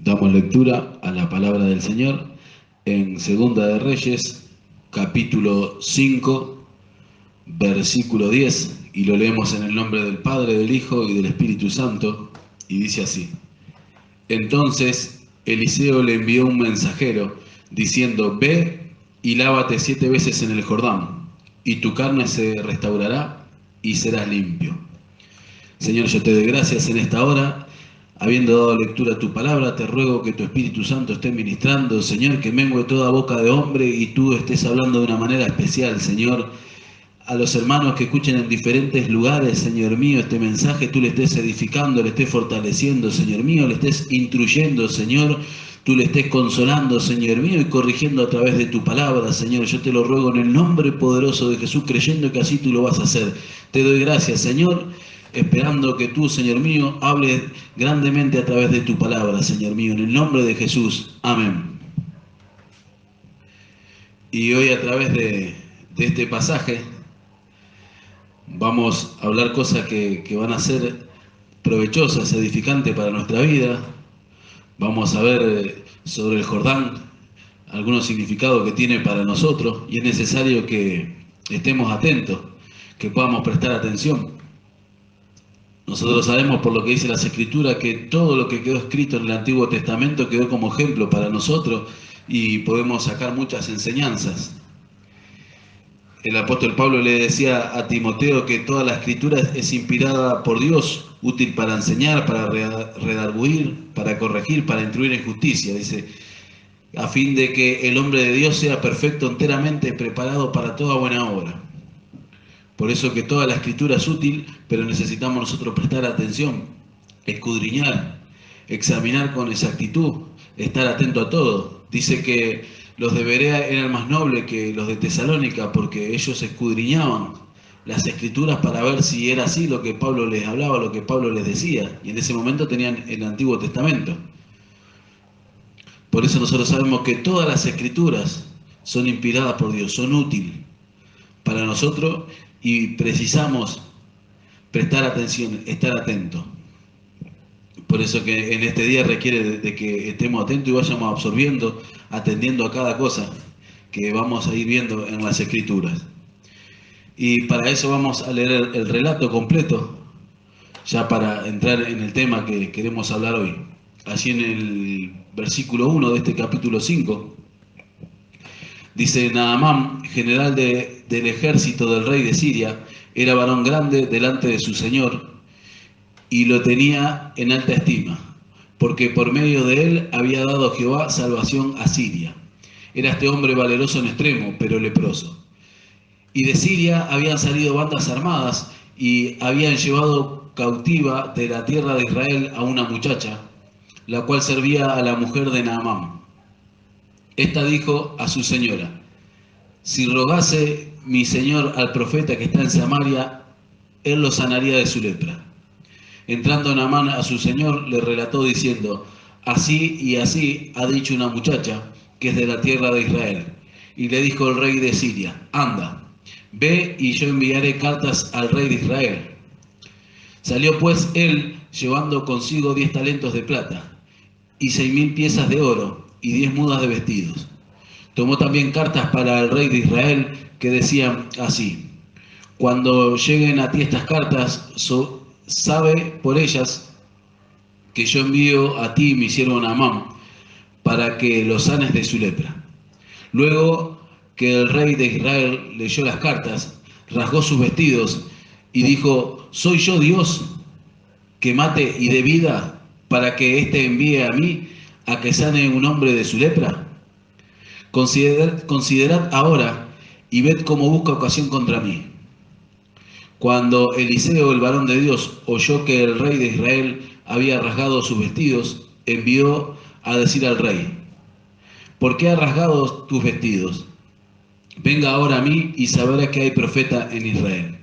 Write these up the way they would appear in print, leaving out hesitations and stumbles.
Damos lectura a la palabra del Señor en Segunda de Reyes, capítulo 5, versículo 10, y lo leemos en el nombre del Padre, del Hijo y del Espíritu Santo, y dice así: Entonces Eliseo le envió un mensajero, diciendo: Ve y lávate 7 veces en el Jordán, y tu carne se restaurará y serás limpio. Señor, yo te doy gracias en esta hora. Habiendo dado lectura a tu palabra, te ruego que tu Espíritu Santo esté ministrando, Señor, que mengue toda boca de hombre y tú estés hablando de una manera especial, Señor. A los hermanos que escuchen en diferentes lugares, Señor mío, este mensaje, tú le estés edificando, le estés fortaleciendo, Señor mío, le estés instruyendo, Señor, tú le estés consolando, Señor mío, y corrigiendo a través de tu palabra, Señor. Yo te lo ruego en el nombre poderoso de Jesús, creyendo que así tú lo vas a hacer. Te doy gracias, Señor, esperando que tú, Señor mío, hables grandemente a través de tu palabra, Señor mío, en el nombre de Jesús. Amén. Y hoy a través de este pasaje vamos a hablar cosas que van a ser provechosas, edificantes para nuestra vida. Vamos a ver sobre el Jordán algunos significados que tiene para nosotros, y es necesario que estemos atentos, que podamos prestar atención. Nosotros sabemos por lo que dice las Escrituras que todo lo que quedó escrito en el Antiguo Testamento quedó como ejemplo para nosotros y podemos sacar muchas enseñanzas. El apóstol Pablo le decía a Timoteo que toda la Escritura es inspirada por Dios, útil para enseñar, para redarguir, para corregir, para instruir en justicia. Dice, a fin de que el hombre de Dios sea perfecto, enteramente preparado para toda buena obra. Por eso que toda la Escritura es útil, pero necesitamos nosotros prestar atención, escudriñar, examinar con exactitud, estar atento a todo. Dice que los de Berea eran más nobles que los de Tesalónica porque ellos escudriñaban las Escrituras para ver si era así lo que Pablo les hablaba, lo que Pablo les decía. Y en ese momento tenían el Antiguo Testamento. Por eso nosotros sabemos que todas las Escrituras son inspiradas por Dios, son útiles para nosotros y precisamos prestar atención, estar atentos. Por eso que en este día requiere de que estemos atentos y vayamos absorbiendo, atendiendo a cada cosa que vamos a ir viendo en las Escrituras. Y para eso vamos a leer el relato completo, ya para entrar en el tema que queremos hablar hoy. Allí en el versículo 1 de este capítulo 5, dice: Naamán, general del ejército del rey de Siria, era varón grande delante de su señor y lo tenía en alta estima, porque por medio de él había dado Jehová salvación a Siria. Era este hombre valeroso en extremo, pero leproso. Y de Siria habían salido bandas armadas y habían llevado cautiva de la tierra de Israel a una muchacha, la cual servía a la mujer de Naamán. Esta dijo a su señora: si rogase mi señor al profeta que está en Samaria, él lo sanaría de su lepra. Entrando Naamán a su señor, le relató diciendo: así y así ha dicho una muchacha que es de la tierra de Israel. Y le dijo el rey de Siria: anda, ve y yo enviaré cartas al rey de Israel. Salió pues él llevando consigo 10 talentos de plata y 6.000 piezas de oro y 10 mudas de vestidos. Tomó también cartas para el rey de Israel que decían así: cuando lleguen a ti estas cartas, sabe por ellas que yo envío a ti mi siervo Naamán para que lo sanes de su lepra. Luego que el rey de Israel leyó las cartas, rasgó sus vestidos y dijo: ¿soy yo Dios que mate y dé vida para que éste envíe a mí a que sane un hombre de su lepra? Considerad ahora y ved cómo busca ocasión contra mí. Cuando Eliseo, el varón de Dios, oyó que el rey de Israel había rasgado sus vestidos, envió a decir al rey: ¿por qué has rasgado tus vestidos? Venga ahora a mí y sabrá que hay profeta en Israel.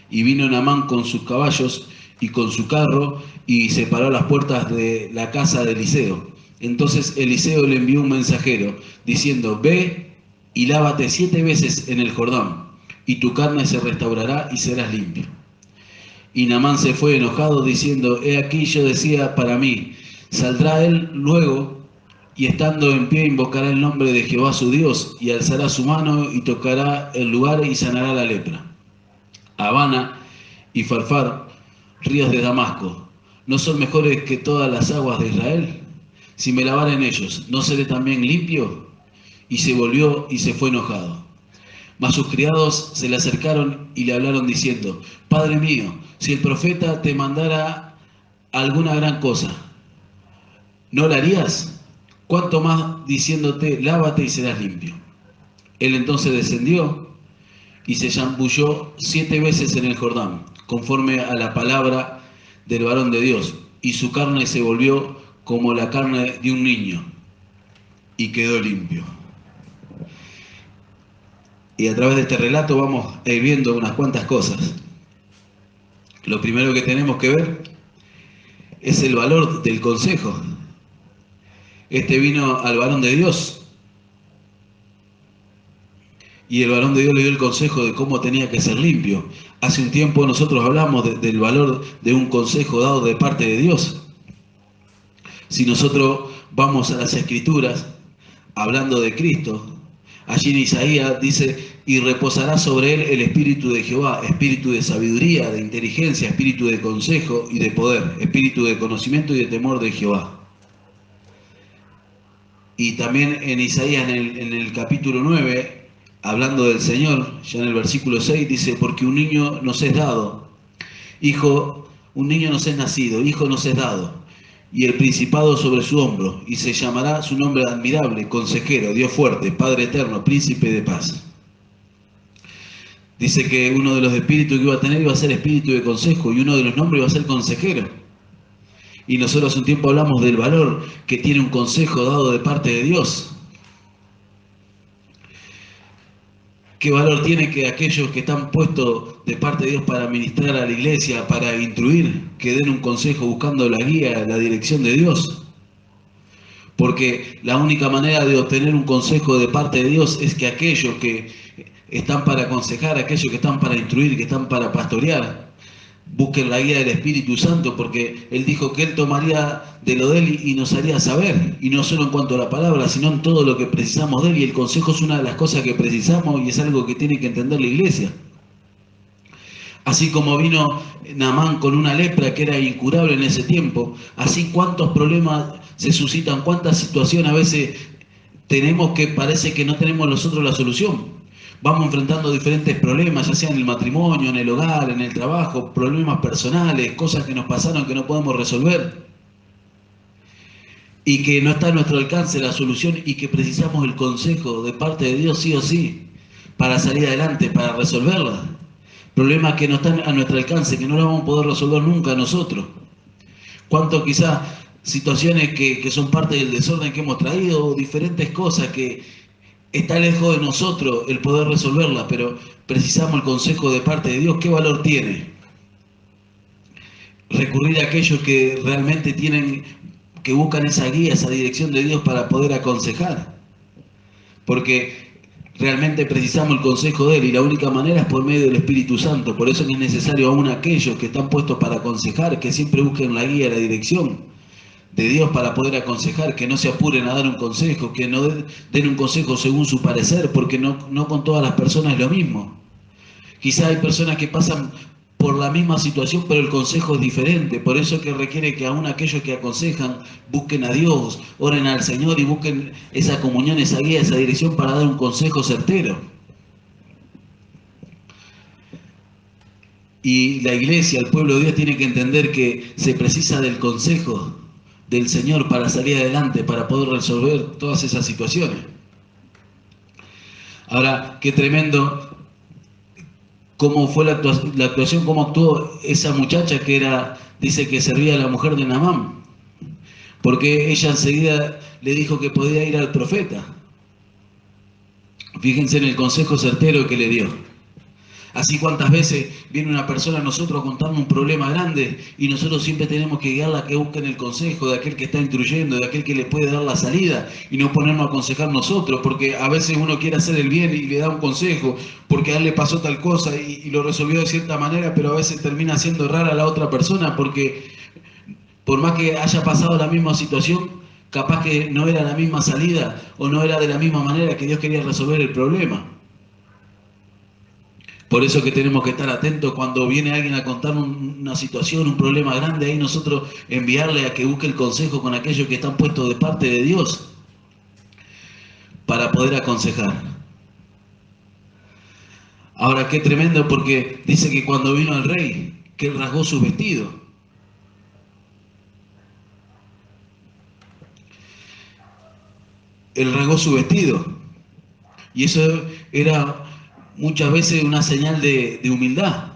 Y vino Naamán con sus caballos y con su carro y se paró a las puertas de la casa de Eliseo. Entonces Eliseo le envió un mensajero diciendo: ve y lávate 7 veces en el Jordán, y tu carne se restaurará y serás limpio. Y Naamán se fue enojado diciendo: he aquí yo decía para mí: Saldrá él luego, y estando en pie invocará el nombre de Jehová su Dios, y alzará su mano y tocará el lugar y sanará la lepra. Habana y Farfar, ríos de Damasco, ¿no son mejores que todas las aguas de Israel? Si me lavara en ellos, ¿no seré también limpio? Y se volvió y se fue enojado. Mas sus criados se le acercaron y le hablaron diciendo: Padre mío, si el profeta te mandara alguna gran cosa, ¿no la harías? Cuanto más diciéndote: lávate y serás limpio. Él entonces descendió y se zambulló 7 veces en el Jordán, conforme a la palabra del varón de Dios, y su carne se volvió como la carne de un niño, y quedó limpio. Y a través de este relato vamos a ir viendo unas cuantas cosas. Lo primero que tenemos que ver es el valor del consejo. Este vino al varón de Dios, y el varón de Dios le dio el consejo de cómo tenía que ser limpio. Hace un tiempo nosotros hablamos del valor de un consejo dado de parte de Dios. Si nosotros vamos a las Escrituras, hablando de Cristo, allí en Isaías dice: y reposará sobre él el espíritu de Jehová, espíritu de sabiduría, de inteligencia, espíritu de consejo y de poder, espíritu de conocimiento y de temor de Jehová. Y también en Isaías, en el capítulo 9, hablando del Señor, ya en el versículo 6, dice: porque un niño nos es dado, un niño nos es nacido, hijo nos es dado, y el principado sobre su hombro, y se llamará su nombre admirable, consejero, Dios fuerte, Padre eterno, príncipe de paz. Dice que uno de los espíritus que iba a tener iba a ser espíritu de consejo, y uno de los nombres iba a ser consejero. Y nosotros hace un tiempo hablamos del valor que tiene un consejo dado de parte de Dios. ¿Qué valor tiene que aquellos que están puestos de parte de Dios para ministrar a la iglesia, para instruir, que den un consejo buscando la guía, la dirección de Dios? Porque la única manera de obtener un consejo de parte de Dios es que aquellos que están para aconsejar, aquellos que están para instruir, que están para pastorear, busquen la guía del Espíritu Santo, porque Él dijo que Él tomaría de lo de Él y nos haría saber, y no solo en cuanto a la palabra, sino en todo lo que precisamos de Él, y el consejo es una de las cosas que precisamos y es algo que tiene que entender la iglesia. Así como vino Naamán con una lepra que era incurable en ese tiempo, así cuántos problemas se suscitan, cuántas situaciones a veces tenemos que parece que no tenemos nosotros la solución. Vamos enfrentando diferentes problemas, ya sea en el matrimonio, en el hogar, en el trabajo, problemas personales, cosas que nos pasaron que no podemos resolver. Y que no está a nuestro alcance la solución y que precisamos el consejo de parte de Dios sí o sí, para salir adelante, para resolverla. Problemas que no están a nuestro alcance, que no los vamos a poder resolver nunca nosotros. Cuánto quizás situaciones que son parte del desorden que hemos traído, diferentes cosas que está lejos de nosotros el poder resolverlas, pero precisamos el consejo de parte de Dios. ¿Qué valor tiene? Recurrir a aquellos que realmente que buscan esa guía, esa dirección de Dios para poder aconsejar. Porque realmente precisamos el consejo de Él y la única manera es por medio del Espíritu Santo. Por eso es necesario aún aquellos que están puestos para aconsejar, que siempre busquen la guía, la dirección de Dios para poder aconsejar, que no se apuren a dar un consejo, que no den un consejo según su parecer, porque no con todas las personas es lo mismo. Quizá hay personas que pasan por la misma situación, pero el consejo es diferente. Por eso es que requiere que aún aquellos que aconsejan busquen a Dios, oren al Señor y busquen esa comunión, esa guía, esa dirección para dar un consejo certero. Y la iglesia, el pueblo de Dios tiene que entender que se precisa del consejo del Señor para salir adelante, para poder resolver todas esas situaciones. Ahora, qué tremendo cómo fue la actuación, cómo actuó esa muchacha que dice que servía a la mujer de Naamán, porque ella enseguida le dijo que podía ir al profeta. Fíjense en el consejo certero que le dio. Así cuántas veces viene una persona a nosotros a contarnos un problema grande y nosotros siempre tenemos que guiarla a que busquen el consejo de aquel que está instruyendo, de aquel que le puede dar la salida y no ponernos a aconsejar nosotros, porque a veces uno quiere hacer el bien y le da un consejo porque a él le pasó tal cosa y lo resolvió de cierta manera, pero a veces termina siendo rara a la otra persona porque Por más que haya pasado la misma situación, capaz que no era la misma salida o no era de la misma manera que Dios quería resolver el problema. Por eso que tenemos que estar atentos cuando viene alguien a contar una situación, un problema grande, ahí nosotros enviarle a que busque el consejo con aquellos que están puestos de parte de Dios para poder aconsejar. Ahora, qué tremendo, porque dice que cuando vino el rey, que él rasgó su vestido. Él rasgó su vestido. Y eso era muchas veces una señal de humildad,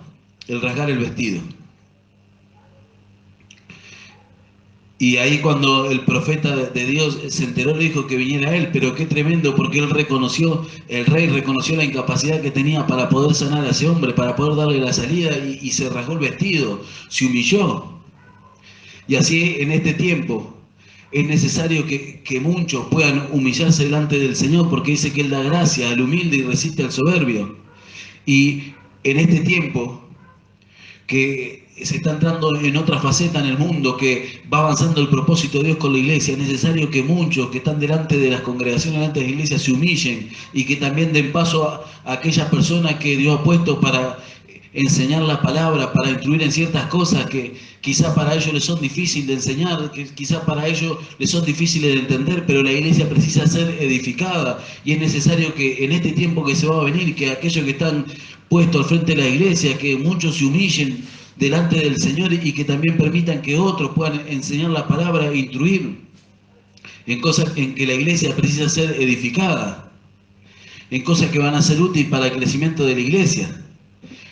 el rasgar el vestido. Y ahí cuando el profeta de Dios se enteró, le dijo que viniera él, pero qué tremendo, porque él reconoció, el rey reconoció la incapacidad que tenía para poder sanar a ese hombre, para poder darle la salida, y se rasgó el vestido, se humilló. Y así en este tiempo es necesario que muchos puedan humillarse delante del Señor, porque dice que Él da gracia al humilde y resiste al soberbio. Y en este tiempo que se está entrando en otra faceta en el mundo, que va avanzando el propósito de Dios con la iglesia, es necesario que muchos que están delante de las congregaciones, delante de la iglesia, se humillen y que también den paso a aquellas personas que Dios ha puesto para enseñar la palabra, para instruir en ciertas cosas que quizá para ellos les son difíciles de enseñar, que quizá para ellos les son difíciles de entender, pero la iglesia precisa ser edificada y es necesario que en este tiempo que se va a venir, que aquellos que están puestos al frente de la iglesia, que muchos se humillen delante del Señor y que también permitan que otros puedan enseñar la palabra e instruir en cosas en que la iglesia precisa ser edificada, en cosas que van a ser útiles para el crecimiento de la iglesia.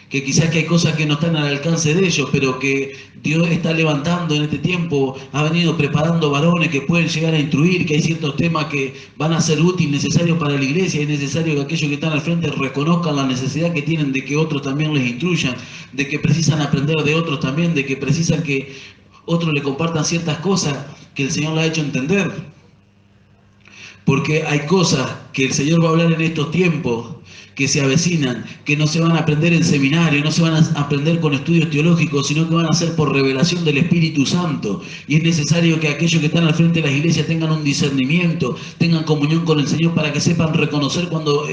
Que quizás que hay cosas que no están al alcance de ellos, pero que Dios está levantando en este tiempo, ha venido preparando varones que pueden llegar a instruir, que hay ciertos temas que van a ser útiles, necesarios para la iglesia, es necesario que aquellos que están al frente reconozcan la necesidad que tienen de que otros también les instruyan, de que precisan aprender de otros también, de que precisan que otros le compartan ciertas cosas que el Señor les ha hecho entender. Porque hay cosas que el Señor va a hablar en estos tiempos que se avecinan, que no se van a aprender en seminario, no se van a aprender con estudios teológicos, sino que van a ser por revelación del Espíritu Santo. Y es necesario que aquellos que están al frente de las iglesias tengan un discernimiento, tengan comunión con el Señor para que sepan reconocer cuando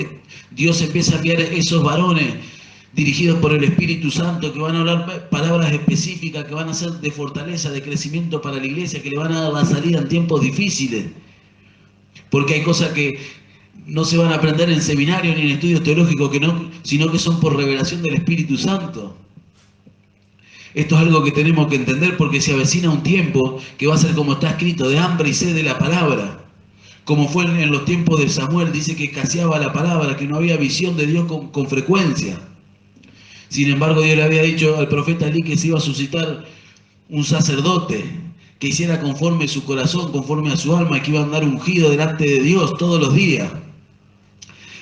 Dios empieza a enviar esos varones dirigidos por el Espíritu Santo, que van a hablar palabras específicas, que van a ser de fortaleza, de crecimiento para la iglesia, que le van a dar la salida en tiempos difíciles. Porque hay cosas que no se van a aprender en seminario ni en estudios teológicos, sino que son por revelación del Espíritu Santo. Esto es algo que tenemos que entender porque se avecina un tiempo que va a ser como está escrito, de hambre y sed de la palabra. Como fue en los tiempos de Samuel, dice que escaseaba la palabra, que no había visión de Dios con frecuencia. Sin embargo, Dios le había dicho al profeta Elí que se iba a suscitar un sacerdote que hiciera conforme su corazón, conforme a su alma, que iba a andar ungido delante de Dios todos los días.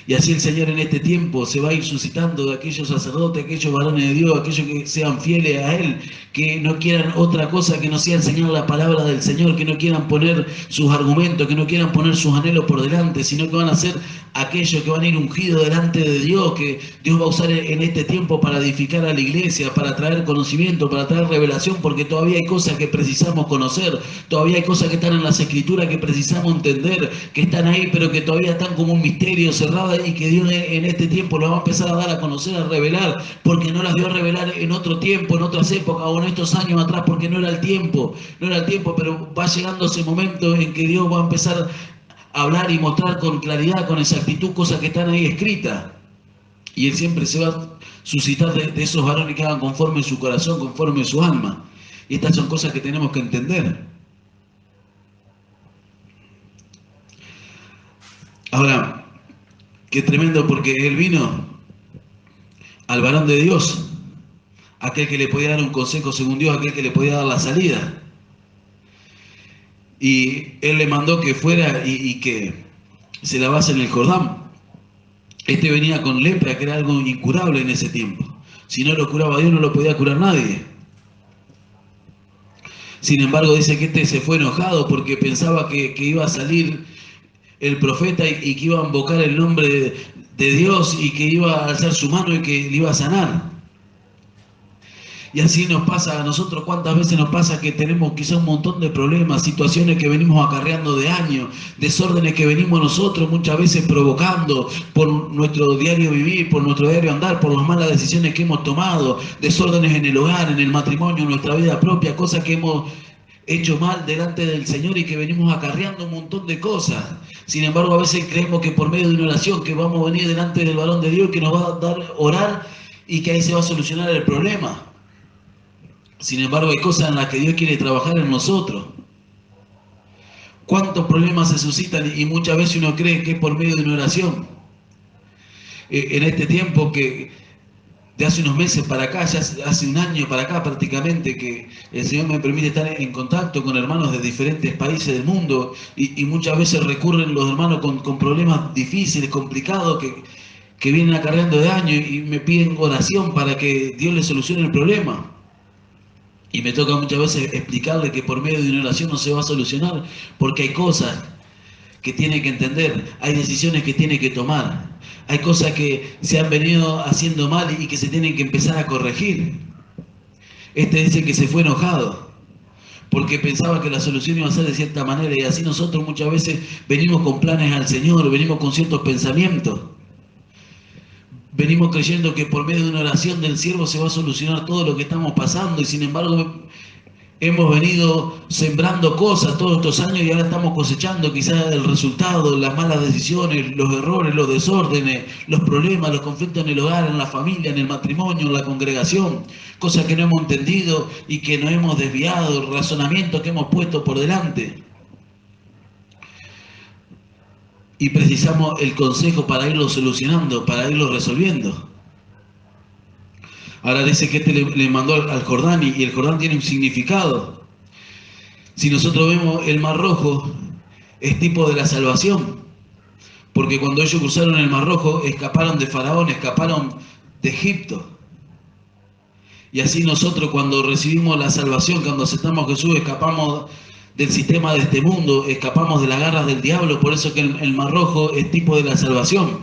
Y así el Señor en este tiempo se va a ir suscitando de aquellos sacerdotes, aquellos varones de Dios, aquellos que sean fieles a Él, que no quieran otra cosa que no sea enseñar la palabra del Señor, que no quieran poner sus argumentos, que no quieran poner sus anhelos por delante, sino que van a ser aquellos que van a ir ungidos delante de Dios, que Dios va a usar en este tiempo para edificar a la iglesia, para traer conocimiento, para traer revelación, porque todavía hay cosas que precisamos conocer, todavía hay cosas que están en las Escrituras que precisamos entender, que están ahí, pero que todavía están como un misterio cerrado y que Dios en este tiempo lo va a empezar a dar a conocer, a revelar, porque no las dio a revelar en otro tiempo, en otras épocas o en estos años atrás, porque no era el tiempo, pero va llegando ese momento en que Dios va a empezar a hablar y mostrar con claridad, con exactitud, cosas que están ahí escritas. Y Él siempre se va a suscitar de esos varones que hagan conforme su corazón, conforme su alma. Y estas son cosas que tenemos que entender. Ahora, qué tremendo, porque Él vino al varón de Dios, aquel que le podía dar un consejo según Dios, aquel que le podía dar la salida. Y Él le mandó que fuera y que se lavase en el Jordán. Este venía con lepra, que era algo incurable en ese tiempo. Si no lo curaba Dios, no lo podía curar nadie. Sin embargo, dice que este se fue enojado porque pensaba que iba a salir el profeta y que iba a invocar el nombre de Dios y que iba a alzar su mano y que le iba a sanar. Y así nos pasa a nosotros, cuántas veces nos pasa que tenemos quizá un montón de problemas, situaciones que venimos acarreando de años, desórdenes que venimos nosotros muchas veces provocando por nuestro diario vivir, por nuestro diario andar, por las malas decisiones que hemos tomado, desórdenes en el hogar, en el matrimonio, en nuestra vida propia, cosas que hemos hecho mal delante del Señor y que venimos acarreando un montón de cosas. Sin embargo, a veces creemos que por medio de una oración que vamos a venir delante del varón de Dios, que nos va a dar orar y que ahí se va a solucionar el problema. Sin embargo, hay cosas en las que Dios quiere trabajar en nosotros. ¿Cuántos problemas se suscitan? Y muchas veces uno cree que es por medio de una oración. En este tiempo que de hace unos meses para acá, ya hace un año para acá prácticamente, que el Señor me permite estar en contacto con hermanos de diferentes países del mundo y muchas veces recurren los hermanos con problemas difíciles, complicados, que vienen acarreando de años y me piden oración para que Dios les solucione el problema. Y me toca muchas veces explicarle que por medio de una oración no se va a solucionar, porque hay cosas que tiene que entender, hay decisiones que tiene que tomar, hay cosas que se han venido haciendo mal y que se tienen que empezar a corregir. Este dice que se fue enojado, porque pensaba que la solución iba a ser de cierta manera, y así nosotros muchas veces venimos con planes al Señor, venimos con ciertos pensamientos. Venimos creyendo que por medio de una oración del siervo se va a solucionar todo lo que estamos pasando y sin embargo hemos venido sembrando cosas todos estos años y ahora estamos cosechando quizás el resultado, las malas decisiones, los errores, los desórdenes, los problemas, los conflictos en el hogar, en la familia, en el matrimonio, en la congregación, cosas que no hemos entendido y que nos hemos desviado, razonamientos que hemos puesto por delante. Y precisamos el consejo para irlo solucionando, para irlo resolviendo. Ahora dice que le mandó al Jordán y el Jordán tiene un significado. Si nosotros vemos el Mar Rojo, es tipo de la salvación. Porque cuando ellos cruzaron el Mar Rojo, escaparon de Faraón, escaparon de Egipto. Y así nosotros cuando recibimos la salvación, cuando aceptamos a Jesús, escapamos del sistema de este mundo, escapamos de las garras del diablo. Por eso que el Mar Rojo es tipo de la salvación.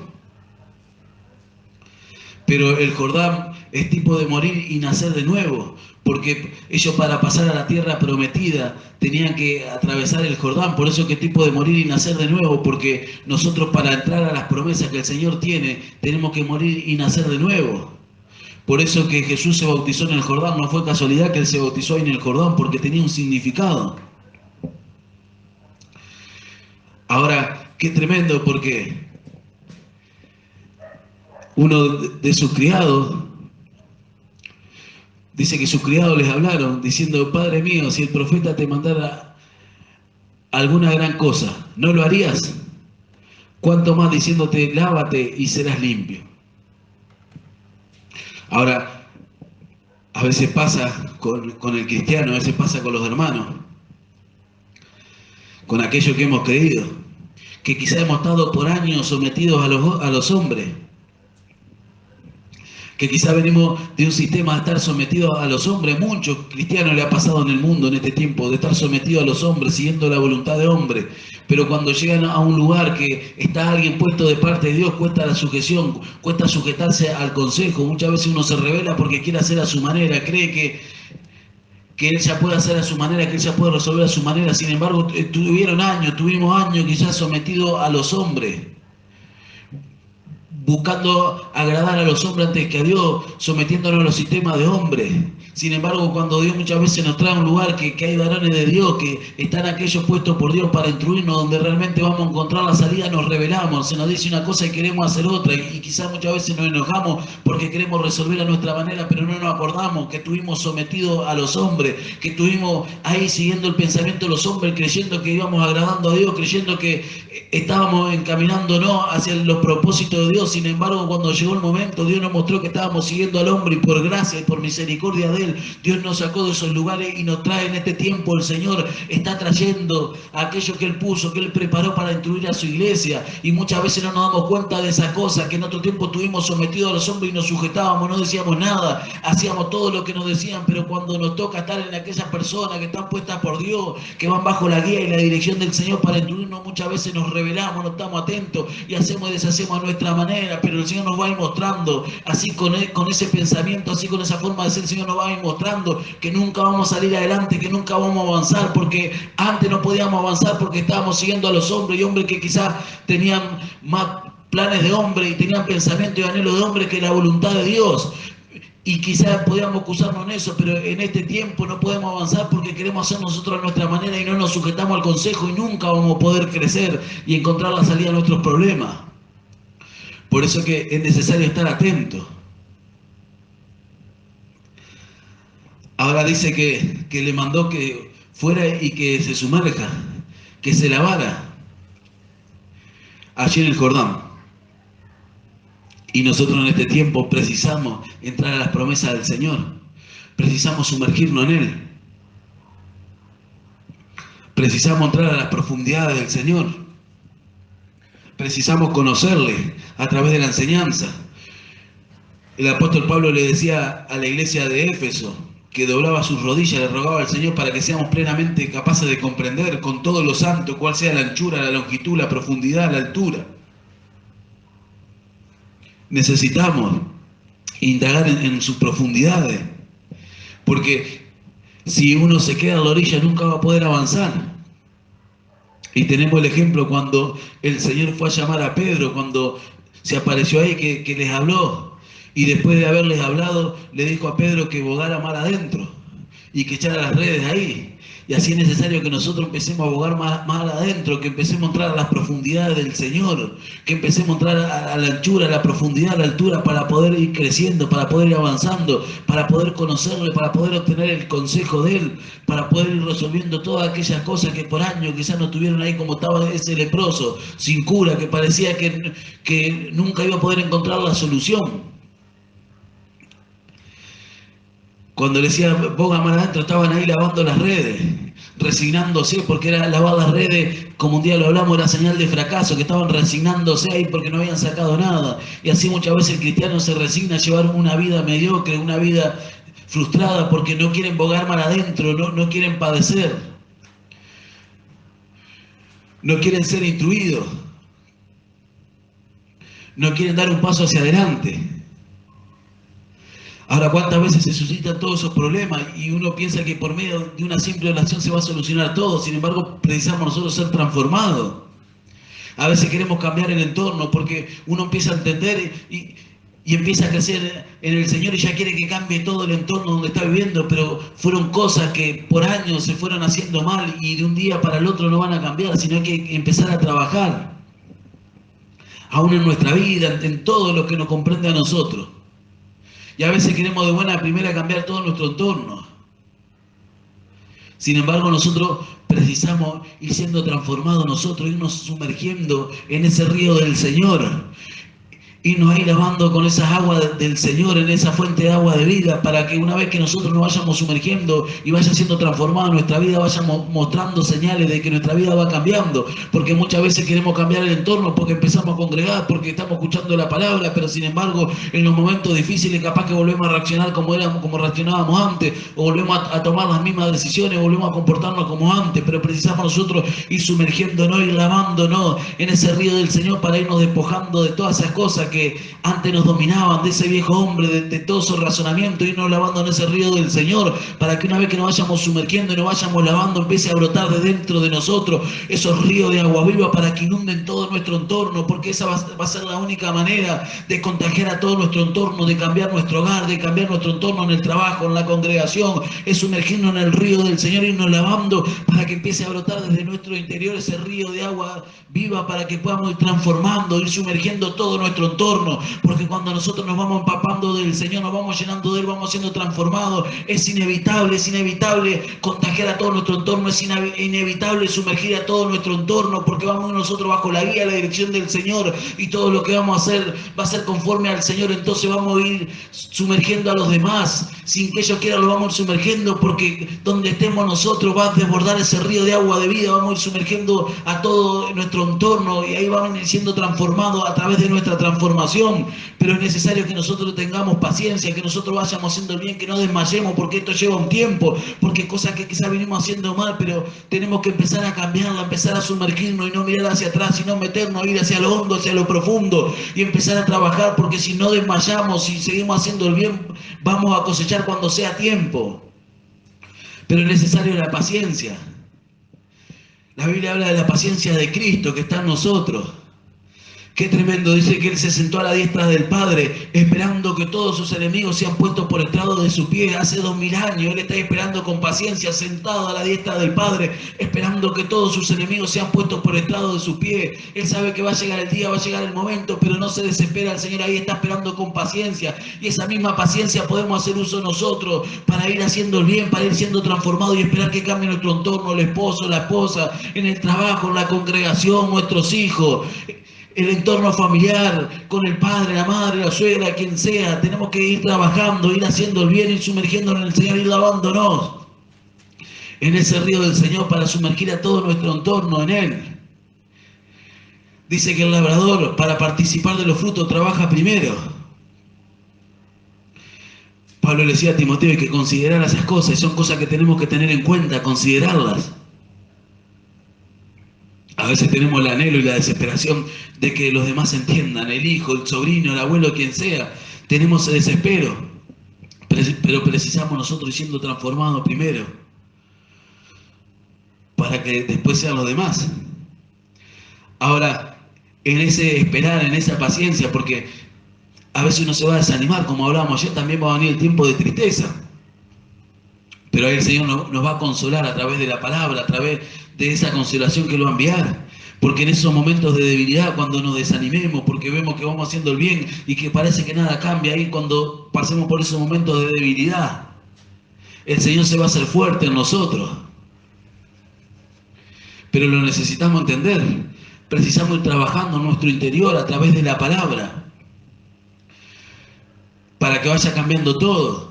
Pero el Jordán es tipo de morir y nacer de nuevo, porque ellos para pasar a la tierra prometida tenían que atravesar el Jordán, por eso que es tipo de morir y nacer de nuevo, porque nosotros para entrar a las promesas que el Señor tiene, tenemos que morir y nacer de nuevo. Por eso que Jesús se bautizó en el Jordán, no fue casualidad que Él se bautizó ahí en el Jordán, porque tenía un significado. Ahora, qué tremendo, porque uno de sus criados dice que sus criados les hablaron diciendo: Padre mío, si el profeta te mandara alguna gran cosa, ¿no lo harías? Cuanto más diciéndote: lávate y serás limpio. Ahora, a veces pasa con el cristiano, a veces pasa con los hermanos, con aquellos que hemos creído, que quizá hemos estado por años sometidos a los hombres, que quizá venimos de un sistema de estar sometidos a los hombres. Muchos cristianos le ha pasado en el mundo en este tiempo, de estar sometidos a los hombres, siguiendo la voluntad de hombre. Pero cuando llegan a un lugar que está alguien puesto de parte de Dios, cuesta la sujeción, cuesta sujetarse al consejo. Muchas veces uno se revela porque quiere hacer a su manera, cree que él ya puede hacer a su manera, que él ya puede resolver a su manera. Sin embargo, tuvimos años quizás sometidos a los hombres, buscando agradar a los hombres antes que a Dios, sometiéndonos a los sistemas de hombres. Sin embargo, cuando Dios muchas veces nos trae a un lugar que hay varones de Dios, que están aquellos puestos por Dios para instruirnos, donde realmente vamos a encontrar la salida, nos rebelamos, se nos dice una cosa y queremos hacer otra, y quizás muchas veces nos enojamos porque queremos resolver a nuestra manera, pero no nos acordamos que estuvimos sometidos a los hombres, que estuvimos ahí siguiendo el pensamiento de los hombres, creyendo que íbamos agradando a Dios, creyendo que estábamos encaminándonos hacia los propósitos de Dios. Sin embargo, cuando llegó el momento, Dios nos mostró que estábamos siguiendo al hombre, y por gracia y por misericordia de Él, Dios nos sacó de esos lugares y nos trae en este tiempo. El Señor está trayendo a aquello que Él puso, que Él preparó para instruir a su iglesia, y muchas veces no nos damos cuenta de esas cosas, que en otro tiempo estuvimos sometidos a los hombres y nos sujetábamos, no decíamos nada, hacíamos todo lo que nos decían, pero cuando nos toca estar en aquellas personas que están puestas por Dios, que van bajo la guía y la dirección del Señor para instruirnos, muchas veces nos rebelamos, no estamos atentos y hacemos y deshacemos a nuestra manera. manera, pero el Señor nos va a ir mostrando, así con ese pensamiento, así con esa forma de ser, el Señor nos va a ir mostrando que nunca vamos a salir adelante, que nunca vamos a avanzar, porque antes no podíamos avanzar porque estábamos siguiendo a los hombres, y hombres que quizás tenían más planes de hombre y tenían pensamiento y anhelo de hombre que la voluntad de Dios. Y quizás podíamos acusarnos en eso, pero en este tiempo no podemos avanzar porque queremos hacer nosotros a nuestra manera y no nos sujetamos al consejo, y nunca vamos a poder crecer y encontrar la salida a nuestros problemas. Por eso que es necesario estar atento. Ahora dice que le mandó que fuera y que se sumerja, que se lavara allí en el Jordán. Y nosotros en este tiempo precisamos entrar a las promesas del Señor. Precisamos sumergirnos en Él. Precisamos entrar a las profundidades del Señor. Precisamos conocerle a través de la enseñanza. El apóstol Pablo le decía a la iglesia de Éfeso que doblaba sus rodillas, le rogaba al Señor para que seamos plenamente capaces de comprender con todo lo santo cuál sea la anchura, la longitud, la profundidad, la altura. Necesitamos indagar en sus profundidades, porque si uno se queda a la orilla nunca va a poder avanzar. Y tenemos el ejemplo cuando el Señor fue a llamar a Pedro, cuando se apareció ahí que les habló, y después de haberles hablado le dijo a Pedro que bogara mar adentro y que echara las redes ahí. Y así es necesario que nosotros empecemos a bogar más adentro, que empecemos a entrar a las profundidades del Señor, que empecemos a entrar a la anchura, a la profundidad, a la altura, para poder ir creciendo, para poder ir avanzando, para poder conocerle, para poder obtener el consejo de Él, para poder ir resolviendo todas aquellas cosas que por años quizás no tuvieron ahí, como estaba ese leproso, sin cura, que parecía que nunca iba a poder encontrar la solución. Cuando le decía boga mar adentro, estaban ahí lavando las redes, resignándose, porque era lavar las redes, como un día lo hablamos, era señal de fracaso, que estaban resignándose ahí porque no habían sacado nada. Y así muchas veces el cristiano se resigna a llevar una vida mediocre, una vida frustrada, porque no quieren bogar mar adentro, no quieren padecer, no quieren ser instruidos, no quieren dar un paso hacia adelante. Ahora, ¿cuántas veces se suscitan todos esos problemas y uno piensa que por medio de una simple oración se va a solucionar todo? Sin embargo, precisamos nosotros ser transformados. A veces queremos cambiar el entorno porque uno empieza a entender y empieza a crecer en el Señor y ya quiere que cambie todo el entorno donde está viviendo, pero fueron cosas que por años se fueron haciendo mal y de un día para el otro no van a cambiar, sino hay que empezar a trabajar. Aún en nuestra vida, en todo lo que nos comprende a nosotros. Y a veces queremos de buena primera cambiar todo nuestro entorno. Sin embargo, nosotros precisamos ir siendo transformados nosotros, irnos sumergiendo en ese río del Señor. Irnos ahí lavando con esas aguas del Señor, en esa fuente de agua de vida, para que una vez que nosotros nos vayamos sumergiendo y vaya siendo transformada nuestra vida, vayamos mostrando señales de que nuestra vida va cambiando. Porque muchas veces queremos cambiar el entorno porque empezamos a congregar, porque estamos escuchando la palabra, pero sin embargo en los momentos difíciles capaz que volvemos a reaccionar como reaccionábamos antes, o volvemos a tomar las mismas decisiones, volvemos a comportarnos como antes, pero precisamos nosotros ir sumergiéndonos, ir lavándonos en ese río del Señor para irnos despojando de todas esas cosas que antes nos dominaban, de ese viejo hombre, de todo su razonamiento, irnos lavando en ese río del Señor, para que una vez que nos vayamos sumergiendo y nos vayamos lavando, empiece a brotar de dentro de nosotros esos ríos de agua viva para que inunden todo nuestro entorno, porque esa va a ser la única manera de contagiar a todo nuestro entorno, de cambiar nuestro hogar, de cambiar nuestro entorno en el trabajo, en la congregación, es sumergirnos en el río del Señor, irnos lavando para que empiece a brotar desde nuestro interior ese río de agua viva, para que podamos ir transformando, ir sumergiendo todo nuestro entorno, porque cuando nosotros nos vamos empapando del Señor, nos vamos llenando de Él, vamos siendo transformados, es inevitable contagiar a todo nuestro entorno, es inevitable sumergir a todo nuestro entorno, porque vamos nosotros bajo la guía, la dirección del Señor, y todo lo que vamos a hacer va a ser conforme al Señor. Entonces vamos a ir sumergiendo a los demás, sin que ellos quieran lo vamos a ir sumergiendo, porque donde estemos nosotros va a desbordar ese río de agua de vida, vamos a ir sumergiendo a todo nuestro entorno, y ahí vamos a ir siendo transformados a través de nuestra transformación. transformación, pero es necesario que nosotros tengamos paciencia, que nosotros vayamos haciendo el bien, que no desmayemos, porque esto lleva un tiempo, porque cosas que quizás venimos haciendo mal, pero tenemos que empezar a cambiarla, empezar a sumergirnos y no mirar hacia atrás, sino meternos, ir hacia lo hondo, hacia lo profundo y empezar a trabajar, porque si no desmayamos y seguimos haciendo el bien, vamos a cosechar cuando sea tiempo. Pero es necesario la paciencia. La Biblia habla de la paciencia de Cristo que está en nosotros. Qué tremendo, dice que Él se sentó a la diestra del Padre, esperando que todos sus enemigos sean puestos por estrado de su pie. Hace 2000 años Él está esperando con paciencia, sentado a la diestra del Padre, esperando que todos sus enemigos sean puestos por estrado de su pie. Él sabe que va a llegar el día, va a llegar el momento, pero no se desespera. El Señor ahí está esperando con paciencia. Y esa misma paciencia podemos hacer uso nosotros para ir haciendo el bien, para ir siendo transformados y esperar que cambie nuestro entorno, el esposo, la esposa, en el trabajo, en la congregación, nuestros hijos, el entorno familiar, con el padre, la madre, la suegra, quien sea. Tenemos que ir trabajando, ir haciendo el bien, ir sumergiéndonos en el Señor, ir lavándonos en ese río del Señor para sumergir a todo nuestro entorno en Él. Dice que el labrador, para participar de los frutos, trabaja primero. Pablo le decía a Timoteo que considerara esas cosas, y son cosas que tenemos que tener en cuenta, considerarlas. A veces tenemos el anhelo y la desesperación de que los demás entiendan, el hijo, el sobrino, el abuelo, quien sea. Tenemos ese desespero, pero precisamos nosotros ir siendo transformados primero, para que después sean los demás. Ahora, en ese esperar, en esa paciencia, porque a veces uno se va a desanimar, como hablábamos ayer, también va a venir el tiempo de tristeza. Pero ahí el Señor nos va a consolar a través de la palabra, a través de esa consolación que Él va a enviar. Porque en esos momentos de debilidad, cuando nos desanimemos, porque vemos que vamos haciendo el bien y que parece que nada cambia, ahí cuando pasemos por esos momentos de debilidad, el Señor se va a hacer fuerte en nosotros. Pero lo necesitamos entender. Precisamos ir trabajando en nuestro interior a través de la palabra, para que vaya cambiando todo.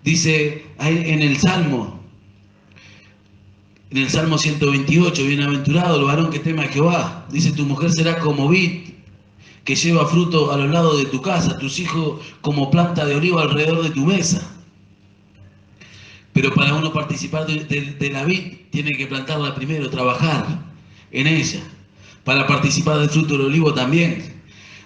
Dice ahí en el Salmo 128, bienaventurado el varón que teme a Jehová. Dice, tu mujer será como vid que lleva fruto a los lados de tu casa, tus hijos como planta de olivo alrededor de tu mesa. Pero para uno participar de la vid, tiene que plantarla primero, trabajar en ella. Para participar del fruto del olivo también.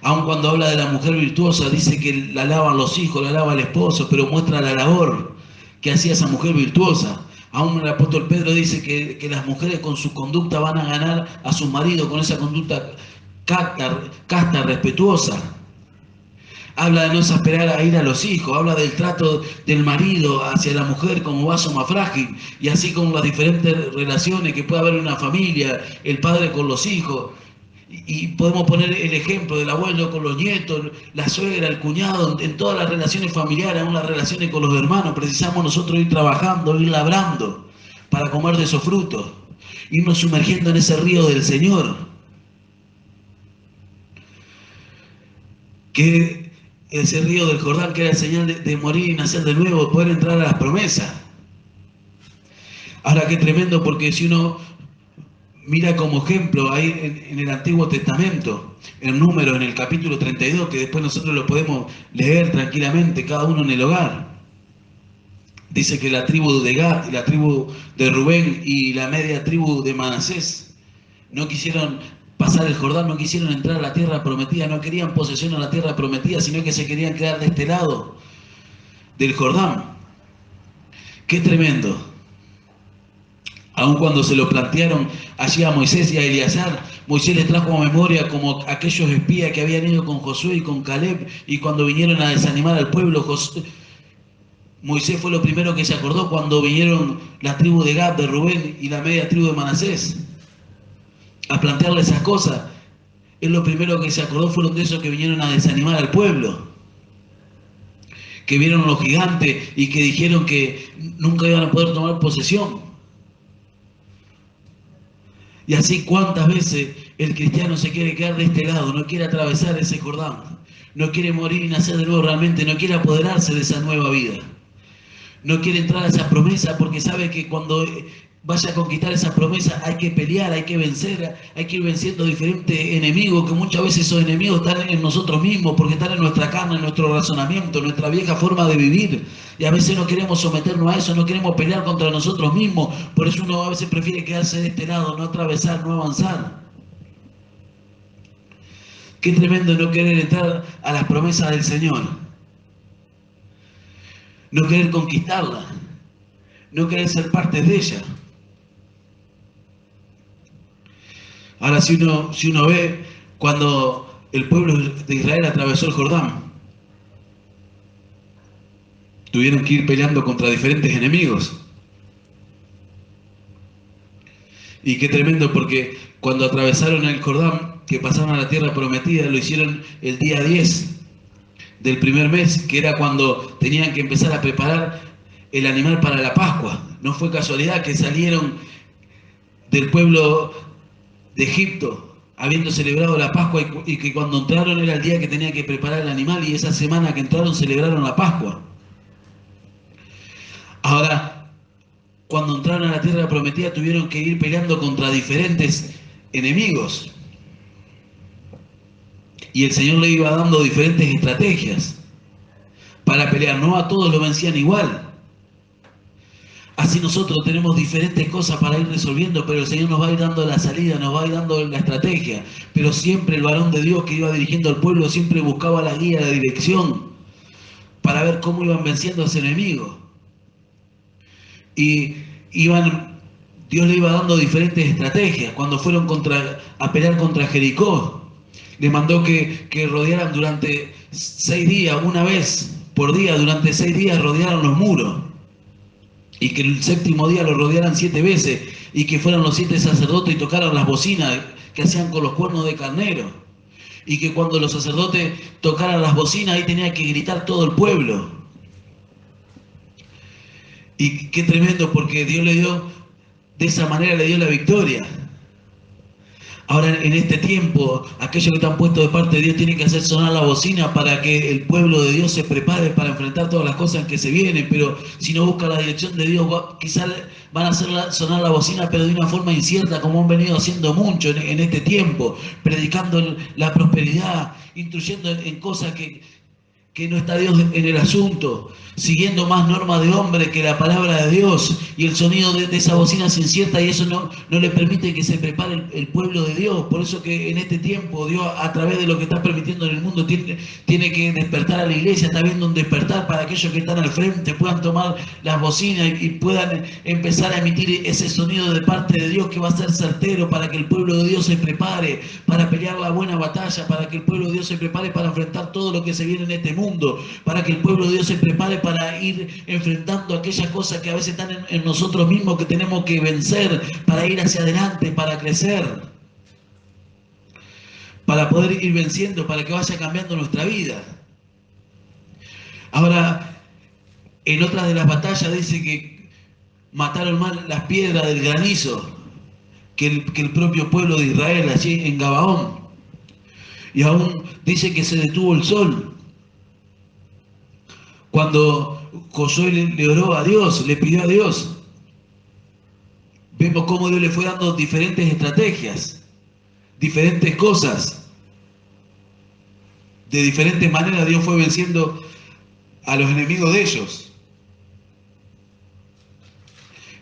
Aun cuando habla de la mujer virtuosa, dice que la alaban los hijos, la alaba el esposo, pero muestra la labor que hacía esa mujer virtuosa. Aún el apóstol Pedro dice que las mujeres con su conducta van a ganar a su marido, con esa conducta casta, respetuosa. Habla de no exasperar a ir a los hijos, habla del trato del marido hacia la mujer como vaso más frágil, y así como las diferentes relaciones que puede haber en una familia, el padre con los hijos. Y podemos poner el ejemplo del abuelo con los nietos, la suegra, el cuñado, en todas las relaciones familiares, aún las relaciones con los hermanos. Precisamos nosotros ir trabajando, ir labrando para comer de esos frutos, irnos sumergiendo en ese río del Señor. Que ese río del Jordán, que era el señal de morir y nacer de nuevo, poder entrar a las promesas. Ahora qué tremendo, porque si uno mira como ejemplo ahí en el Antiguo Testamento, en Números, en el capítulo 32, que después nosotros lo podemos leer tranquilamente, cada uno en el hogar. Dice que la tribu de Gad, y la tribu de Rubén y la media tribu de Manasés no quisieron pasar el Jordán, no quisieron entrar a la tierra prometida, no querían posesión a la tierra prometida, sino que se querían quedar de este lado del Jordán. ¡Qué tremendo! Aun cuando se lo plantearon allí a Moisés y a Eleazar, Moisés les trajo a memoria como aquellos espías que habían ido con Josué y con Caleb, y cuando vinieron a desanimar al pueblo, Moisés fue lo primero que se acordó cuando vinieron la tribu de Gad, de Rubén y la media tribu de Manasés a plantearle esas cosas. Él lo primero que se acordó fueron de esos que vinieron a desanimar al pueblo, que vieron los gigantes y que dijeron que nunca iban a poder tomar posesión. Y así cuántas veces el cristiano se quiere quedar de este lado, no quiere atravesar ese Jordán, no quiere morir y nacer de nuevo realmente, no quiere apoderarse de esa nueva vida, no quiere entrar a esa promesa porque sabe que cuando vaya a conquistar esa promesa, hay que pelear, hay que vencer, hay que ir venciendo diferentes enemigos, que muchas veces esos enemigos están en nosotros mismos, porque están en nuestra carne, en nuestro razonamiento, en nuestra vieja forma de vivir. Y a veces no queremos someternos a eso, no queremos pelear contra nosotros mismos, por eso uno a veces prefiere quedarse de este lado, no atravesar, no avanzar. Qué tremendo no querer entrar a las promesas del Señor, no querer conquistarla, no querer ser parte de ella. Ahora, si uno ve cuando el pueblo de Israel atravesó el Jordán, tuvieron que ir peleando contra diferentes enemigos. Y qué tremendo, porque cuando atravesaron el Jordán, que pasaron a la tierra prometida, lo hicieron el día 10 del primer mes, que era cuando tenían que empezar a preparar el animal para la Pascua. No fue casualidad que salieron del pueblo de Egipto, habiendo celebrado la Pascua, y que cuando entraron era el día que tenían que preparar el animal, y esa semana que entraron celebraron la Pascua. Ahora, cuando entraron a la tierra prometida tuvieron que ir peleando contra diferentes enemigos. Y el Señor le iba dando diferentes estrategias para pelear. No a todos lo vencían igual. Así nosotros tenemos diferentes cosas para ir resolviendo, pero el Señor nos va a ir dando la salida, nos va a ir dando la estrategia. Pero siempre el varón de Dios que iba dirigiendo al pueblo siempre buscaba la guía, la dirección, para ver cómo iban venciendo a ese enemigo. Y Dios le iba dando diferentes estrategias. Cuando fueron a pelear contra Jericó, le mandó que rodearan durante 6 días, una vez por día, durante 6 días rodearan los muros. Y que el 7º día lo rodearan 7 veces, y que fueran los 7 sacerdotes y tocaran las bocinas que hacían con los cuernos de carnero. Y que cuando los sacerdotes tocaran las bocinas, ahí tenía que gritar todo el pueblo. Y qué tremendo, porque Dios le dio, de esa manera le dio la victoria. Ahora, en este tiempo, aquellos que están puestos de parte de Dios tienen que hacer sonar la bocina para que el pueblo de Dios se prepare para enfrentar todas las cosas que se vienen. Pero si no busca la dirección de Dios, quizás van a hacer sonar la bocina, pero de una forma incierta, como han venido haciendo mucho en este tiempo, predicando la prosperidad, instruyendo en cosas que no está Dios en el asunto, siguiendo más normas de hombre que la palabra de Dios, y el sonido de esa bocina se incierta, y eso no le permite que se prepare el pueblo de Dios. Por eso que en este tiempo Dios, a través de lo que está permitiendo en el mundo, tiene que despertar a la iglesia. Está viendo un despertar para aquellos que están al frente, puedan tomar las bocinas y puedan empezar a emitir ese sonido de parte de Dios, que va a ser certero para que el pueblo de Dios se prepare para pelear la buena batalla, para que el pueblo de Dios se prepare para enfrentar todo lo que se viene en este mundo, para que el pueblo de Dios se prepare para ir enfrentando aquellas cosas que a veces están en nosotros mismos, que tenemos que vencer para ir hacia adelante, para crecer, para poder ir venciendo, para que vaya cambiando nuestra vida. Ahora, en otra de las batallas dice que mataron mal las piedras del granizo que el propio pueblo de Israel allí en Gabaón. Y aún dice que se detuvo el sol. Cuando Josué le oró a Dios, le pidió a Dios, vemos cómo Dios le fue dando diferentes estrategias, diferentes cosas. De diferentes maneras Dios fue venciendo a los enemigos de ellos.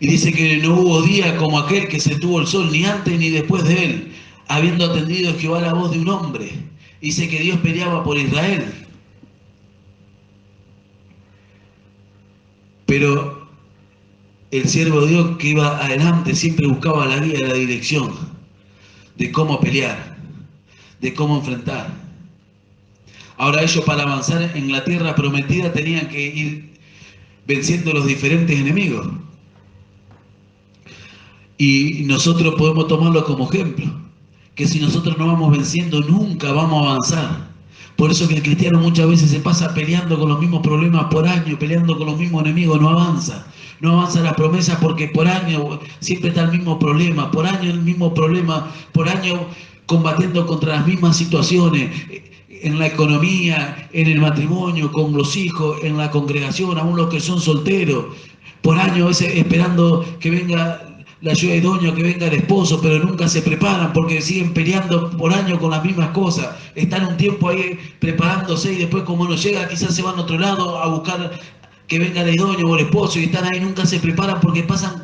Y dice que no hubo día como aquel que se tuvo el sol, ni antes ni después de él, habiendo atendido Jehová la voz de un hombre. Dice que Dios peleaba por Israel. Pero el siervo de Dios que iba adelante siempre buscaba la guía, la dirección de cómo pelear, de cómo enfrentar. Ahora ellos, para avanzar en la tierra prometida, tenían que ir venciendo los diferentes enemigos. Y nosotros podemos tomarlo como ejemplo, que si nosotros no vamos venciendo, nunca vamos a avanzar. Por eso que el cristiano muchas veces se pasa peleando con los mismos problemas por año, peleando con los mismos enemigos, no avanza. No avanza la promesa, porque por año siempre está el mismo problema, por año el mismo problema, por año combatiendo contra las mismas situaciones, en la economía, en el matrimonio, con los hijos, en la congregación, aún los que son solteros, por año a veces esperando que venga la ayuda idónea, que venga el esposo, pero nunca se preparan porque siguen peleando por años con las mismas cosas. Están un tiempo ahí preparándose y después como no llega, quizás se van a otro lado a buscar que venga el idóneo o el esposo, y están ahí, nunca se preparan porque pasan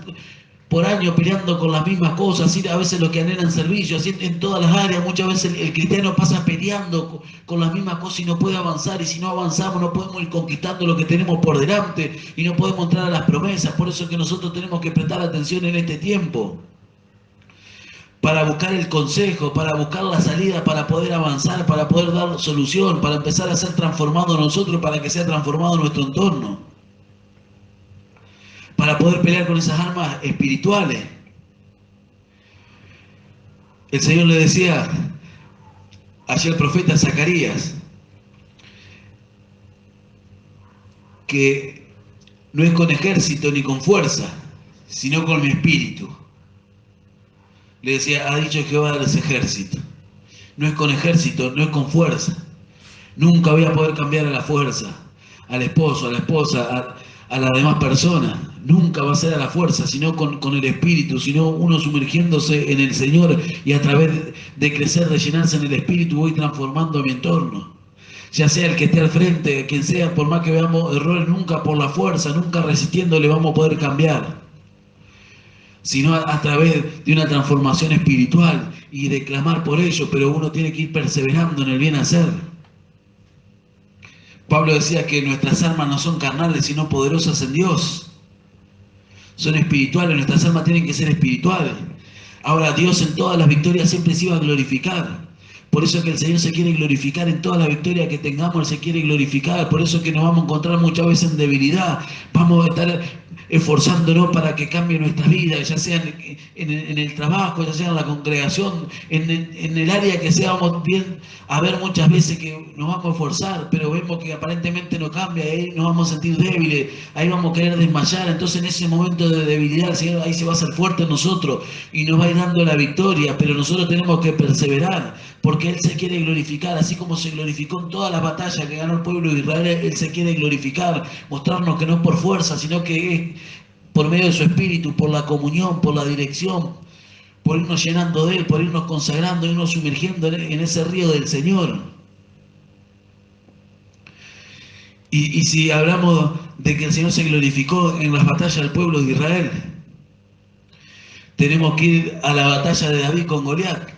por años peleando con las mismas cosas, así a veces lo que anhelan servicio, así en todas las áreas. Muchas veces el cristiano pasa peleando con las mismas cosas y no puede avanzar, y si no avanzamos no podemos ir conquistando lo que tenemos por delante y no podemos entrar a las promesas. Por eso es que nosotros tenemos que prestar atención en este tiempo, para buscar el consejo, para buscar la salida, para poder avanzar, para poder dar solución, para empezar a ser transformados nosotros, para que sea transformado nuestro entorno, para poder pelear con esas armas espirituales. El Señor le decía ayer al profeta Zacarías que no es con ejército ni con fuerza, sino con mi espíritu. Le decía, ha dicho Jehová de los ejércitos. No es con ejército, no es con fuerza. Nunca voy a poder cambiar a la fuerza, al esposo, a la esposa, a las demás personas. Nunca va a ser a la fuerza, sino con el espíritu, sino uno sumergiéndose en el Señor, y a través de crecer, de llenarse en el espíritu, voy transformando mi entorno. Ya sea el que esté al frente, quien sea, por más que veamos errores, nunca por la fuerza, nunca resistiéndole vamos a poder cambiar, sino a través de una transformación espiritual y de clamar por ello, pero uno tiene que ir perseverando en el bien hacer. Pablo decía que nuestras armas no son carnales, sino poderosas en Dios. Son espirituales, nuestras armas tienen que ser espirituales. Ahora, Dios en todas las victorias siempre se iba a glorificar. Por eso es que el Señor se quiere glorificar en toda la victoria que tengamos, Él se quiere glorificar. Por eso es que nos vamos a encontrar muchas veces en debilidad. Vamos a estar esforzándonos para que cambie nuestra vida, ya sea en el trabajo, ya sea en la congregación, en el área que sea. Vamos bien a ver muchas veces que nos vamos a esforzar, pero vemos que aparentemente no cambia, y ahí nos vamos a sentir débiles, ahí vamos a querer desmayar. Entonces en ese momento de debilidad el Señor ahí se va a hacer fuerte en nosotros y nos va a ir dando la victoria, pero nosotros tenemos que perseverar, porque Él se quiere glorificar, así como se glorificó en todas las batallas que ganó el pueblo de Israel. Él se quiere glorificar, mostrarnos que no es por fuerza, sino que es por medio de su espíritu, por la comunión, por la dirección, por irnos llenando de Él, por irnos consagrando, irnos sumergiendo en ese río del Señor. Y si hablamos de que el Señor se glorificó en las batallas del pueblo de Israel, tenemos que ir a la batalla de David con Goliat.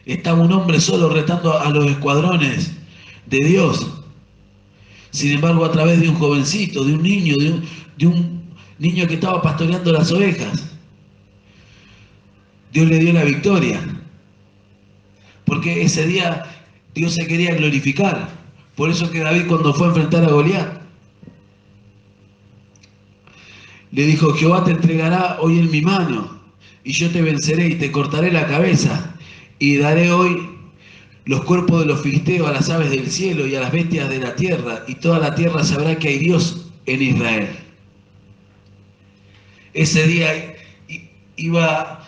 Estaba un hombre solo retando a los escuadrones de Dios. Sin embargo, a través de un jovencito, de un niño, de un niño que estaba pastoreando las ovejas, Dios le dio la victoria. Porque ese día Dios se quería glorificar. Por eso que David, cuando fue a enfrentar a Goliat, le dijo: Jehová te entregará hoy en mi mano, y yo te venceré y te cortaré la cabeza, y daré hoy los cuerpos de los filisteos a las aves del cielo y a las bestias de la tierra, y toda la tierra sabrá que hay Dios en Israel. Ese día iba,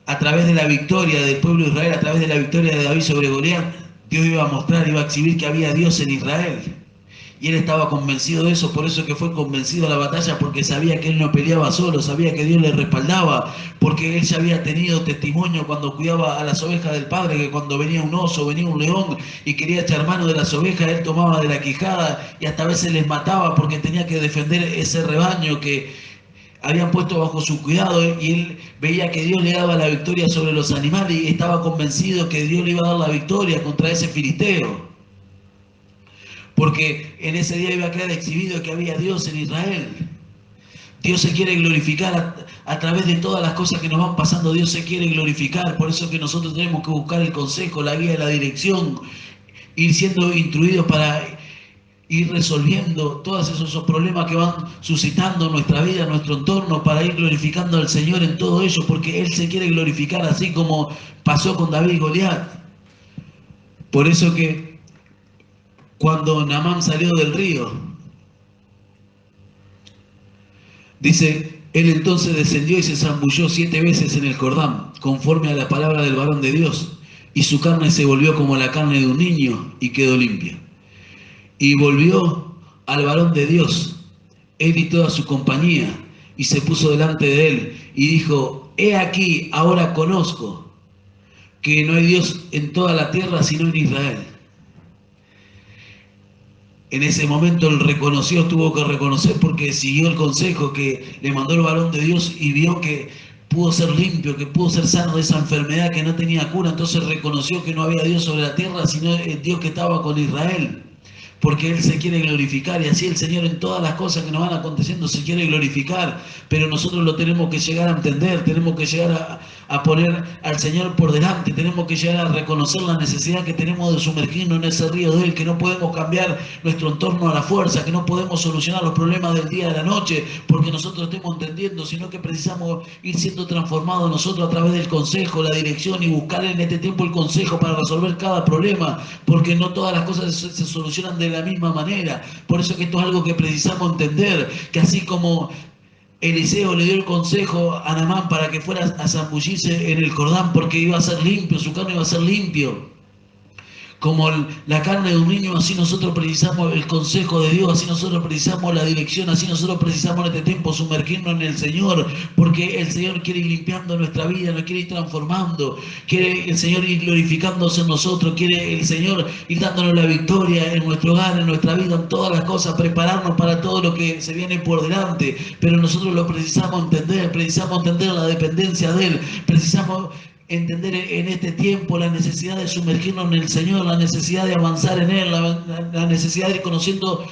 a través de la victoria del pueblo de Israel, a través de la victoria de David sobre Goliat, Dios iba a mostrar, iba a exhibir que había Dios en Israel. Y él estaba convencido de eso, por eso que fue convencido a la batalla, porque sabía que él no peleaba solo, sabía que Dios le respaldaba, porque él ya había tenido testimonio cuando cuidaba a las ovejas del Padre, que cuando venía un oso, venía un león y quería echar mano de las ovejas, él tomaba de la quijada y hasta a veces les mataba porque tenía que defender ese rebaño que habían puesto bajo su cuidado, y él veía que Dios le daba la victoria sobre los animales y estaba convencido que Dios le iba a dar la victoria contra ese filisteo. Porque en ese día iba a quedar exhibido que había Dios en Israel. Dios se quiere glorificar a través de todas las cosas que nos van pasando. Dios se quiere glorificar. Por eso que nosotros tenemos que buscar el consejo, la guía, la dirección, ir siendo instruidos para ir resolviendo todos esos problemas que van suscitando en nuestra vida, en nuestro entorno, para ir glorificando al Señor en todo ello, porque Él se quiere glorificar, así como pasó con David y Goliat. Por eso que cuando Naamán salió del río, dice, él entonces descendió y se zambulló 7 veces en el Jordán, conforme a la palabra del varón de Dios, y su carne se volvió como la carne de un niño y quedó limpia. Y volvió al varón de Dios, él y toda su compañía, y se puso delante de él y dijo: he aquí, ahora conozco que no hay Dios en toda la tierra sino en Israel. En ese momento él reconoció, tuvo que reconocer, porque siguió el consejo que le mandó el varón de Dios y vio que pudo ser limpio, que pudo ser sano de esa enfermedad que no tenía cura. Entonces reconoció que no había Dios sobre la tierra sino el Dios que estaba con Israel, porque Él se quiere glorificar, y así el Señor en todas las cosas que nos van aconteciendo se quiere glorificar, pero nosotros lo tenemos que llegar a entender, tenemos que llegar a poner al Señor por delante, tenemos que llegar a reconocer la necesidad que tenemos de sumergirnos en ese río de Él, que no podemos cambiar nuestro entorno a la fuerza, que no podemos solucionar los problemas del día a la noche porque nosotros estemos entendiendo, sino que precisamos ir siendo transformados nosotros a través del consejo, la dirección, y buscar en este tiempo el consejo para resolver cada problema, porque no todas las cosas se solucionan de la misma manera. Por eso que esto es algo que precisamos entender, que así como Eliseo le dio el consejo a Naamán para que fuera a zambullirse en el Jordán porque iba a ser limpio, su carne iba a ser limpio, como la carne de un niño, así nosotros precisamos el consejo de Dios, así nosotros precisamos la dirección, así nosotros precisamos en este tiempo sumergirnos en el Señor, porque el Señor quiere ir limpiando nuestra vida, nos quiere ir transformando, quiere el Señor ir glorificándose en nosotros, quiere el Señor ir dándonos la victoria en nuestro hogar, en nuestra vida, en todas las cosas, prepararnos para todo lo que se viene por delante, pero nosotros lo precisamos entender la dependencia de Él, precisamos entender en este tiempo la necesidad de sumergirnos en el Señor, la necesidad de avanzar en Él, la necesidad de ir conociendo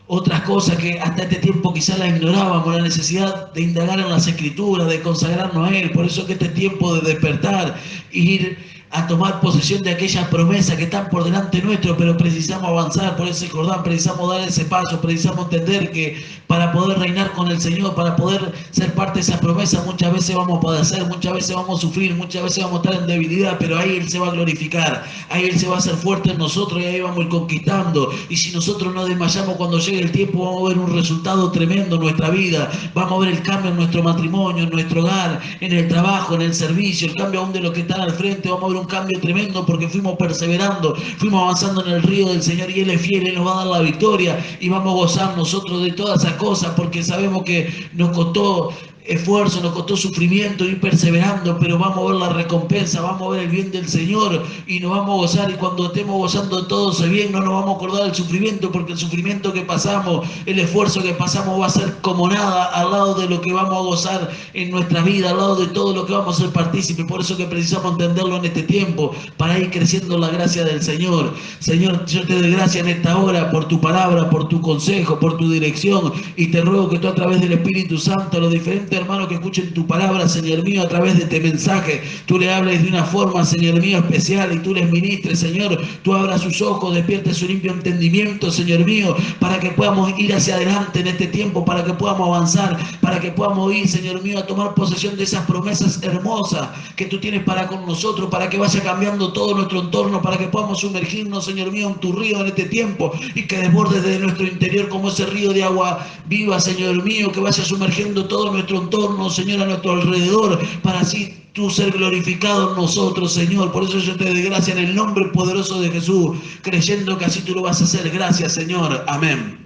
otras cosas que hasta este tiempo quizás las ignorábamos, la necesidad de indagar en las Escrituras, de consagrarnos a Él. Por eso que este tiempo de despertar, ir a tomar posesión de aquellas promesas que están por delante nuestro, pero precisamos avanzar por ese Jordán, precisamos dar ese paso, precisamos entender que para poder reinar con el Señor, para poder ser parte de esa promesa, muchas veces vamos a padecer, muchas veces vamos a sufrir, muchas veces vamos a estar en debilidad, pero ahí Él se va a glorificar, ahí Él se va a hacer fuerte en nosotros y ahí vamos a ir conquistando. Y si nosotros no desmayamos cuando llegue el tiempo, vamos a ver un resultado tremendo en nuestra vida, vamos a ver el cambio en nuestro matrimonio, en nuestro hogar, en el trabajo, en el servicio, el cambio aún de los que están al frente, vamos a ver un cambio tremendo porque fuimos perseverando, fuimos avanzando en el río del Señor y Él es fiel, Él nos va a dar la victoria y vamos a gozar nosotros de todas esas cosas porque sabemos que nos costó esfuerzo, nos costó sufrimiento, ir perseverando, pero vamos a ver la recompensa, vamos a ver el bien del Señor y nos vamos a gozar, y cuando estemos gozando todo ese bien no nos vamos a acordar del sufrimiento, porque el sufrimiento que pasamos, el esfuerzo que pasamos va a ser como nada al lado de lo que vamos a gozar en nuestra vida, al lado de todo lo que vamos a ser partícipes. Por eso que precisamos entenderlo en este tiempo para ir creciendo la gracia del Señor. Señor, yo te doy gracias en esta hora por tu palabra, por tu consejo, por tu dirección, y te ruego que tú a través del Espíritu Santo, a los diferentes hermanos que escuchen tu palabra, Señor mío, a través de este mensaje, tú le hables de una forma, Señor mío, especial, y tú les ministres, Señor, tú abras sus ojos, despiertes su limpio entendimiento, Señor mío, para que podamos ir hacia adelante en este tiempo, para que podamos avanzar, para que podamos ir, Señor mío, a tomar posesión de esas promesas hermosas que tú tienes para con nosotros, para que vaya cambiando todo nuestro entorno, para que podamos sumergirnos, Señor mío, en tu río en este tiempo, y que desborde desde nuestro interior como ese río de agua viva, Señor mío, que vaya sumergiendo todo nuestro entorno, Señor, a nuestro alrededor, para así tú ser glorificado en nosotros, Señor. Por eso yo te doy gracias en el nombre poderoso de Jesús, creyendo que así tú lo vas a hacer. Gracias, Señor. Amén.